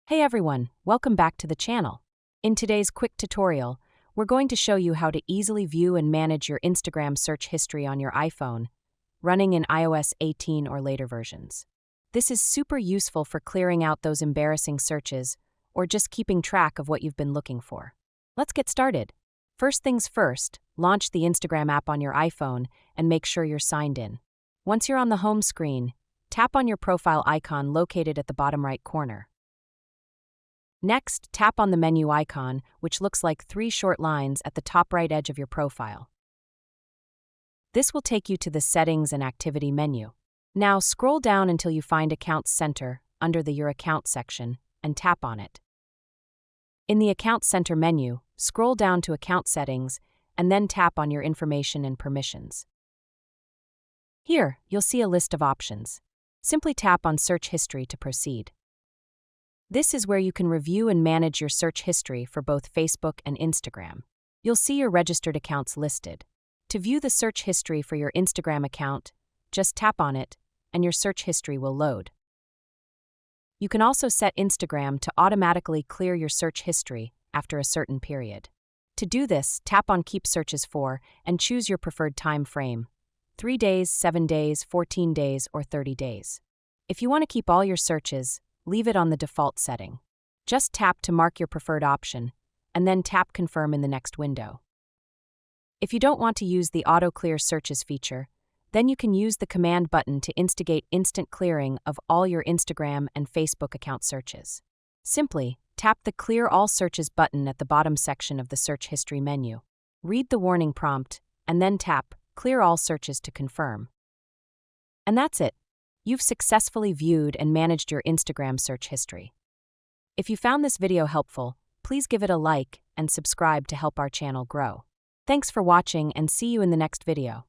Hey everyone, welcome back to the channel. In today's quick tutorial, we're going to show you how to easily view and manage your Instagram search history on your iPhone, running in iOS 18 or later versions. This is super useful for clearing out those embarrassing searches or just keeping track of what you've been looking for. Let's get started. First things first, launch the Instagram app on your iPhone and make sure you're signed in. Once you're on the home screen, tap on your profile icon located at the bottom right corner. Next, tap on the menu icon, which looks like 3 short lines at the top right edge of your profile. This will take you to the Settings and Activity menu. Now scroll down until you find Accounts Center under the Your Account section and tap on it. In the Account Center menu, scroll down to Account Settings and then tap on your information and permissions. Here, you'll see a list of options. Simply tap on Search History to proceed. This is where you can review and manage your search history for both Facebook and Instagram. You'll see your registered accounts listed. To view the search history for your Instagram account, just tap on it, and your search history will load. You can also set Instagram to automatically clear your search history after a certain period. To do this, tap on Keep Searches For and choose your preferred time frame: 3 days, 7 days, 14 days, or 30 days. If you want to keep all your searches, leave it on the default setting. Just tap to mark your preferred option, and then tap Confirm in the next window. If you don't want to use the Auto Clear Searches feature, then you can use the Command button to instigate instant clearing of all your Instagram and Facebook account searches. Simply, tap the Clear All Searches button at the bottom section of the Search History menu. Read the warning prompt, and then tap Clear All Searches to confirm. And that's it. You've successfully viewed and managed your Instagram search history. If you found this video helpful, please give it a like and subscribe to help our channel grow. Thanks for watching and see you in the next video.